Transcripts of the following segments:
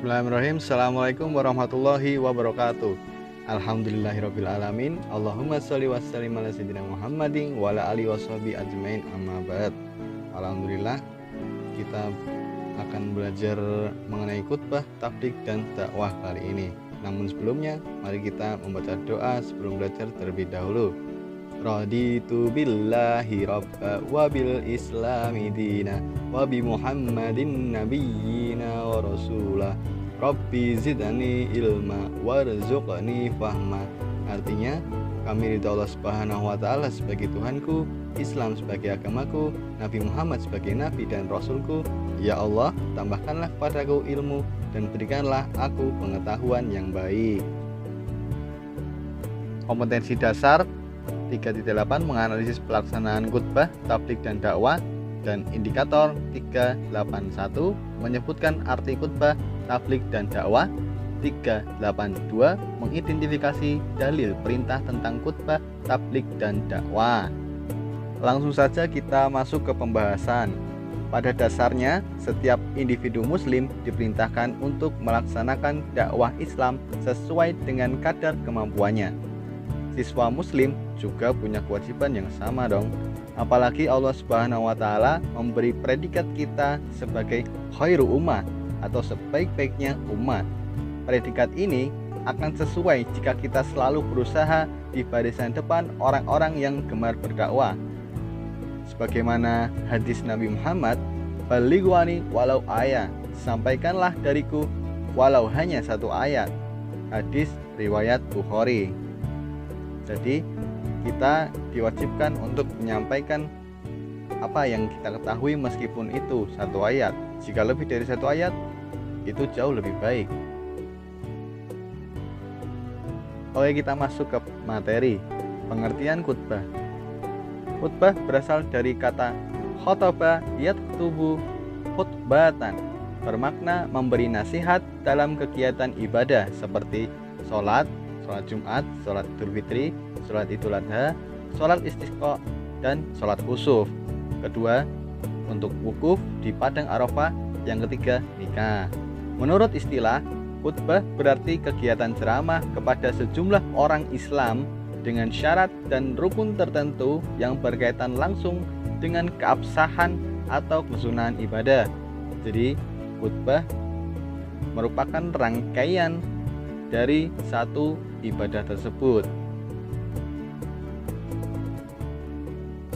Bismillahirrahmanirrahim. Assalamualaikum warahmatullahi wabarakatuh. Alhamdulillahirabbil alamin. Allahumma sholli wa sallim ala sayyidina Muhammadin wa ala alihi washabihi ajmain, amma ba'd. Alhamdulillah, kita akan belajar mengenai khutbah, tabligh dan dakwah kali ini. Namun sebelumnya, mari kita membaca doa sebelum belajar terlebih dahulu. Raditu billahi rabba wa bil islami dina wa bi muhammadin nabiyyina wa rasulah rabbi zidni ilma warzuqni fahma. Artinya, kami ridha Allah Subhanahu wa taala sebagai Tuhanku, Islam sebagai agamaku, Nabi Muhammad sebagai nabi dan rasulku. Ya Allah, tambahkanlah padaku ilmu dan berikanlah aku pengetahuan yang baik. Kompetensi dasar 3.8 menganalisis pelaksanaan khutbah, tabligh dan dakwah, dan indikator 381 menyebutkan arti khutbah, tabligh dan dakwah. 382 mengidentifikasi dalil perintah tentang khutbah, tabligh dan dakwah. Langsung saja kita masuk ke pembahasan. Pada dasarnya, setiap individu muslim diperintahkan untuk melaksanakan dakwah Islam sesuai dengan kadar kemampuannya. Siswa muslim juga punya kewajiban yang sama dong. Apalagi Allah Subhanahu wa taala memberi predikat kita sebagai khairu ummah atau sebaik-baiknya umat. Predikat ini akan sesuai jika kita selalu berusaha di barisan depan orang-orang yang gemar berdakwah. Sebagaimana hadis Nabi Muhammad, "Balighwani walau ayat," sampaikanlah dariku walau hanya satu ayat. Hadis riwayat Bukhari. Jadi kita diwajibkan untuk menyampaikan apa yang kita ketahui meskipun itu satu ayat. Jika lebih dari satu ayat, itu jauh lebih baik. Oke, kita masuk ke materi. Pengertian khutbah. Khutbah berasal dari kata khotobah yaktubu khutbatan, bermakna memberi nasihat dalam kegiatan ibadah seperti sholat Jumat, sholat Idul Fitri, sholat Idul Adha, sholat istisqa, dan sholat khusuf. Kedua, untuk wukuf di padang Arafah. Yang ketiga, nikah. Menurut istilah, khutbah berarti kegiatan ceramah kepada sejumlah orang Islam dengan syarat dan rukun tertentu yang berkaitan langsung dengan keabsahan atau kesunahan ibadah. Jadi, khutbah merupakan rangkaian dari satu ibadah tersebut.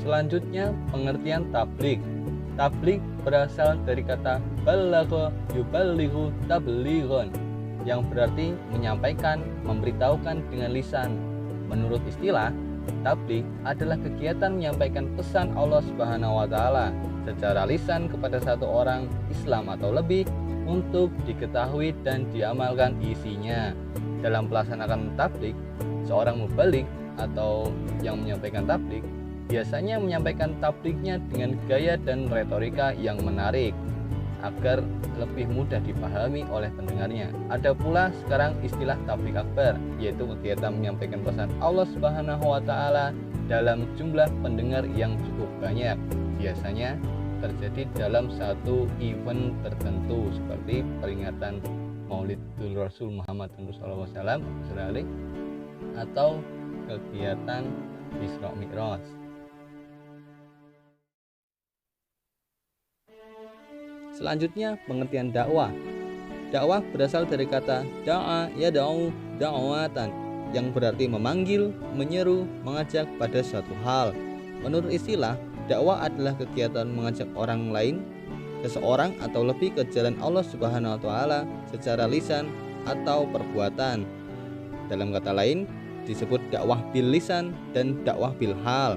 Selanjutnya, pengertian tabligh. Tabligh berasal dari kata balagha yuballighu tablighon, yang berarti menyampaikan, memberitahukan dengan lisan. Menurut istilah, tabligh adalah kegiatan menyampaikan pesan Allah Subhanahu wa taala secara lisan kepada satu orang Islam atau lebih untuk diketahui dan diamalkan isinya. Dalam pelaksanaan tabligh, seorang mubaligh atau yang menyampaikan tabligh biasanya menyampaikan tablighnya dengan gaya dan retorika yang menarik agar lebih mudah dipahami oleh pendengarnya. Ada pula sekarang istilah tabligh akbar, yaitu kegiatan menyampaikan pesan Allah Subhanahu wa taala dalam jumlah pendengar yang cukup banyak. Biasanya terjadi dalam satu event tertentu seperti peringatan Maulidul Rasul Muhammad sallallahu alaihi wasallam atau kegiatan Isra Mi'raj. Selanjutnya, pengertian dakwah. Dakwah berasal dari kata da'a yad'u da'watan, yang berarti memanggil, menyeru, mengajak pada suatu hal. Menurut istilah, dakwah adalah kegiatan mengajak orang lain, seseorang atau lebih ke jalan Allah Subhanahu wa taala secara lisan atau perbuatan. Dalam kata lain, disebut dakwah bil lisan dan dakwah bil hal.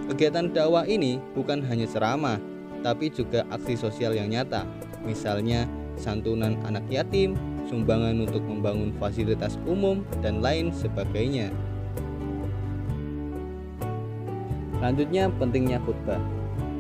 Kegiatan dakwah ini bukan hanya ceramah, tapi juga aksi sosial yang nyata. Misalnya santunan anak yatim, sumbangan untuk membangun fasilitas umum, dan lain sebagainya. Selanjutnya, pentingnya khutbah.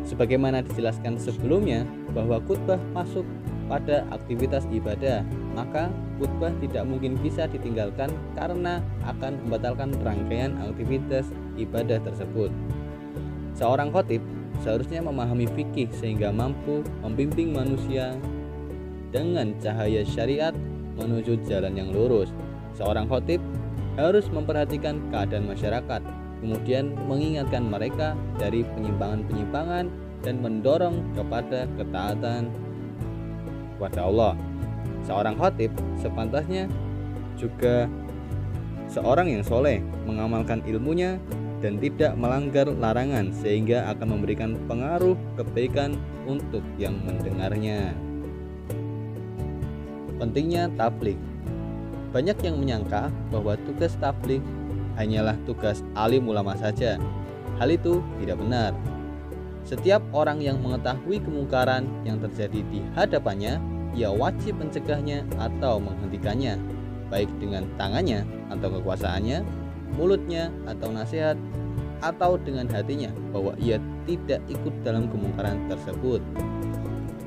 Sebagaimana dijelaskan sebelumnya bahwa khutbah masuk pada aktivitas ibadah, maka khutbah tidak mungkin bisa ditinggalkan karena akan membatalkan rangkaian aktivitas ibadah tersebut. Seorang khatib seharusnya memahami fikih sehingga mampu membimbing manusia dengan cahaya syariat menuju jalan yang lurus. Seorang khotib harus memperhatikan keadaan masyarakat, kemudian mengingatkan mereka dari penyimpangan-penyimpangan dan mendorong kepada ketaatan kepada Allah. Seorang khotib sepantasnya juga seorang yang soleh, mengamalkan ilmunya dan tidak melanggar larangan, sehingga akan memberikan pengaruh kebaikan untuk yang mendengarnya. Pentingnya tabligh. Banyak yang menyangka bahwa tugas tabligh hanyalah tugas alim ulama saja. Hal itu tidak benar. Setiap orang yang mengetahui kemungkaran yang terjadi di hadapannya, ia wajib mencegahnya atau menghentikannya, baik dengan tangannya atau kekuasaannya, mulutnya atau nasihat, atau dengan hatinya bahwa ia tidak ikut dalam kemungkaran tersebut.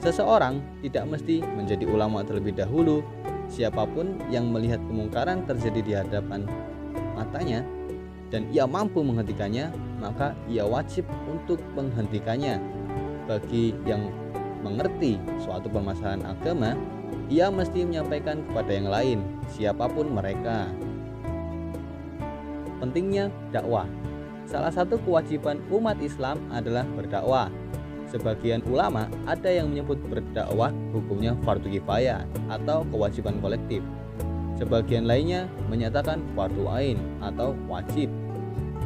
Seseorang tidak mesti menjadi ulama terlebih dahulu. Siapapun yang melihat kemungkaran terjadi di hadapan matanya dan ia mampu menghentikannya, maka ia wajib untuk menghentikannya. Bagi yang mengerti suatu permasalahan agama, ia mesti menyampaikan kepada yang lain, siapapun mereka. Pentingnya dakwah. Salah satu kewajiban umat Islam adalah berdakwah. Sebagian ulama ada yang menyebut berdakwah hukumnya fardu kifayah atau kewajiban kolektif. Sebagian lainnya menyatakan fardu ain atau wajib.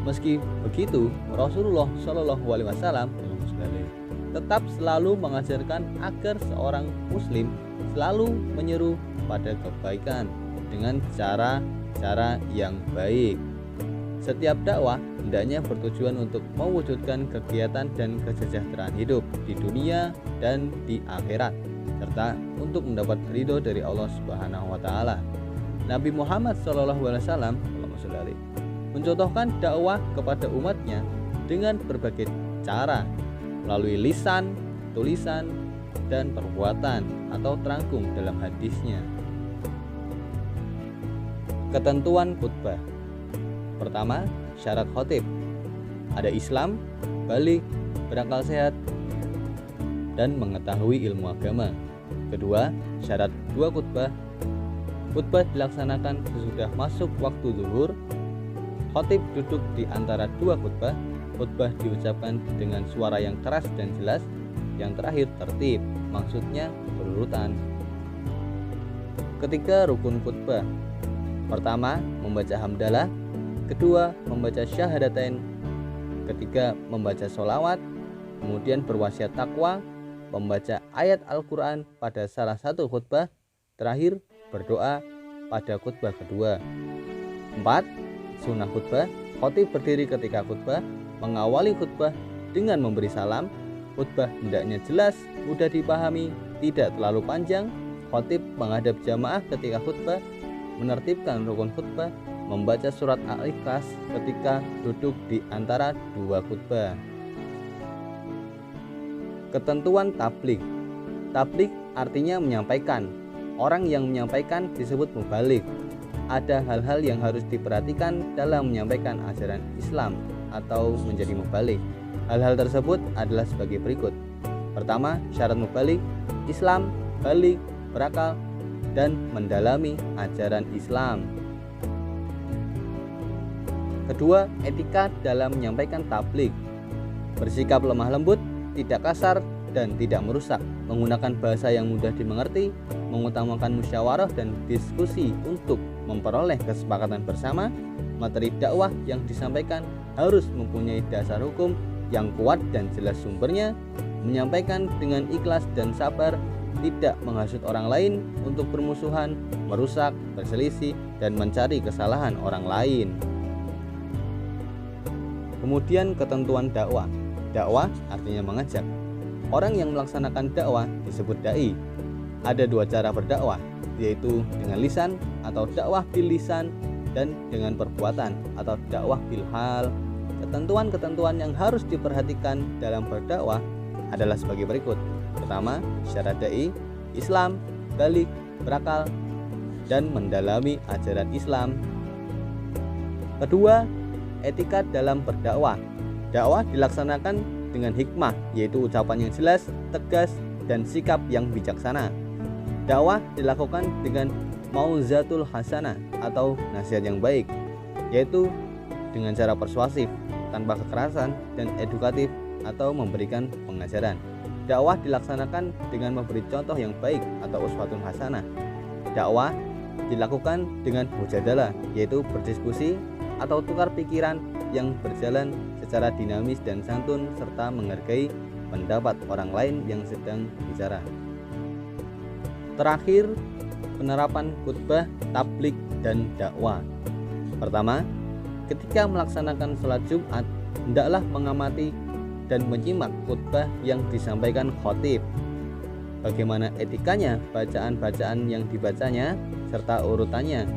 Meski begitu, Rasulullah Shallallahu Alaihi Wasallam tetap selalu mengajarkan agar seorang muslim selalu menyeru pada kebaikan dengan cara-cara yang baik. Setiap dakwah hendaknya bertujuan untuk mewujudkan kegiatan dan kesejahteraan hidup di dunia dan di akhirat, serta untuk mendapat ridho dari Allah Subhanahu wa taala. Nabi Muhammad SAW mencontohkan dakwah kepada umatnya dengan berbagai cara, melalui lisan, tulisan, dan perbuatan atau terangkum dalam hadisnya. Ketentuan khutbah. Pertama, syarat khotib. Ada Islam, balik, berakal sehat, dan mengetahui ilmu agama. Kedua, syarat dua khutbah. Khutbah dilaksanakan sesudah masuk waktu zuhur. Khotib duduk di antara dua khutbah. Khutbah diucapkan dengan suara yang keras dan jelas. Yang terakhir tertib, maksudnya berurutan. Ketiga rukun khutbah. Pertama, membaca hamdalah. Kedua, membaca syahadatain. Ketiga, membaca sholawat. Kemudian berwasiat takwa, membaca ayat Al-Quran pada salah satu khutbah. Terakhir, berdoa pada khutbah kedua. 4. Sunnah khutbah. Khotib berdiri ketika khutbah, mengawali khutbah dengan memberi salam. Khutbah hendaknya jelas, mudah dipahami, tidak terlalu panjang. Khotib menghadap jamaah ketika khutbah, menertibkan rukun khutbah, membaca surat Al-Ikhlas ketika duduk di antara dua khutbah. Ketentuan tabligh. Tabligh artinya menyampaikan. Orang yang menyampaikan disebut mubalik. Ada hal-hal yang harus diperhatikan dalam menyampaikan ajaran Islam atau menjadi mubalik. Hal-hal tersebut adalah sebagai berikut. Pertama, syarat mubalik: Islam, balik, berakal, dan mendalami ajaran Islam. Kedua, etika dalam menyampaikan tabligh. Bersikap lemah lembut, tidak kasar, dan tidak merusak. Menggunakan bahasa yang mudah dimengerti, mengutamakan musyawarah dan diskusi untuk memperoleh kesepakatan bersama. Materi dakwah yang disampaikan harus mempunyai dasar hukum yang kuat dan jelas sumbernya. Menyampaikan dengan ikhlas dan sabar, tidak menghasut orang lain untuk bermusuhan, merusak, berselisih, dan mencari kesalahan orang lain. Kemudian ketentuan dakwah. Dakwah artinya mengajak. Orang yang melaksanakan dakwah disebut dai. Ada dua cara berdakwah, yaitu dengan lisan atau dakwah bil lisan, dan dengan perbuatan atau dakwah bil hal. Ketentuan-ketentuan yang harus diperhatikan dalam berdakwah adalah sebagai berikut. Pertama, syarat dai: Islam, balik, berakal, dan mendalami ajaran Islam. Kedua, etika dalam berdakwah. Dakwah dilaksanakan dengan hikmah, yaitu ucapan yang jelas, tegas, dan sikap yang bijaksana. Dakwah dilakukan dengan mauzatul hasanah atau nasihat yang baik, yaitu dengan cara persuasif, tanpa kekerasan, dan edukatif atau memberikan pengajaran. Dakwah dilaksanakan dengan memberi contoh yang baik atau uswatun hasanah. Dakwah dilakukan dengan mujadalah, yaitu berdiskusi atau tukar pikiran yang berjalan secara dinamis dan santun serta menghargai pendapat orang lain yang sedang bicara. Terakhir, penerapan khutbah, tabligh, dan dakwah. Pertama, ketika melaksanakan sholat Jumat, hendaklah mengamati dan menyimak khutbah yang disampaikan khatib. Bagaimana etikanya bacaan-bacaan yang dibacanya serta urutannya.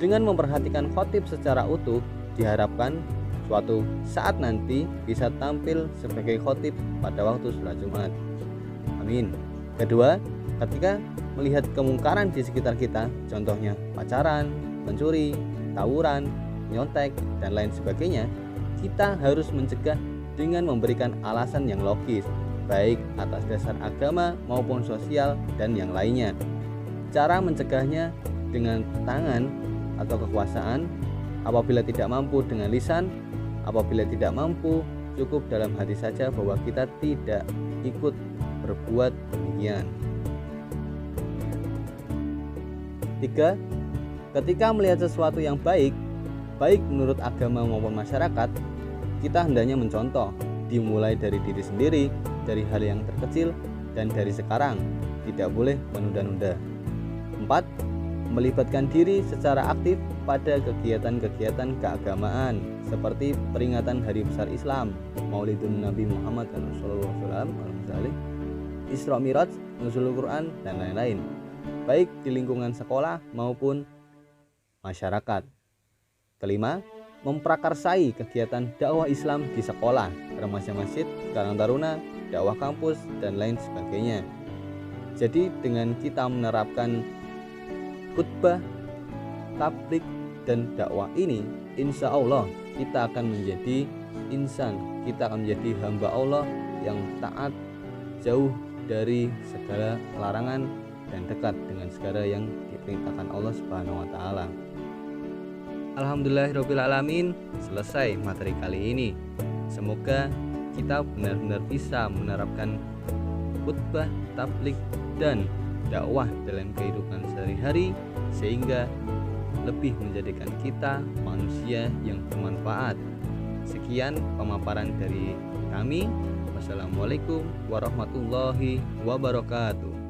Dengan memperhatikan khatib secara utuh, diharapkan suatu saat nanti bisa tampil sebagai khatib pada waktu sholat Jumat. Amin. Kedua, ketika melihat kemungkaran di sekitar kita, contohnya pacaran, mencuri, tawuran, nyontek, dan lain sebagainya, kita harus mencegah dengan memberikan alasan yang logis, baik atas dasar agama maupun sosial dan yang lainnya. Cara mencegahnya dengan tangan atau kekuasaan, apabila tidak mampu dengan lisan, apabila tidak mampu cukup dalam hati saja bahwa kita tidak ikut berbuat demikian. 3. Ketika melihat sesuatu yang baik menurut agama maupun masyarakat, kita hendaknya mencontoh, dimulai dari diri sendiri, dari hal yang terkecil, dan dari sekarang, tidak boleh menunda-nunda. 4. Melibatkan diri secara aktif pada kegiatan-kegiatan keagamaan seperti peringatan Hari Besar Islam, Maulidun Nabi Muhammad SAW, Isra Miraj, Nuzulul Quran, dan lain-lain, baik di lingkungan sekolah maupun masyarakat. Kelima, memprakarsai kegiatan dakwah Islam di sekolah, remaja masjid, karang taruna, dakwah kampus, dan lain sebagainya. Jadi dengan kita menerapkan khutbah, tabligh, dan dakwah ini, insya Allah kita akan menjadi insan, kita akan menjadi hamba Allah yang taat, jauh dari segala larangan, dan dekat dengan segala yang diperintahkan Allah Subhanahu wa taala. Alhamdulillahirabbil alamin, selesai materi kali ini. Semoga kita benar-benar bisa menerapkan khutbah, tabligh, dan dakwah dalam kehidupan sehari-hari sehingga lebih menjadikan kita manusia yang bermanfaat. Sekian pemaparan dari kami. Wassalamualaikum warahmatullahi wabarakatuh.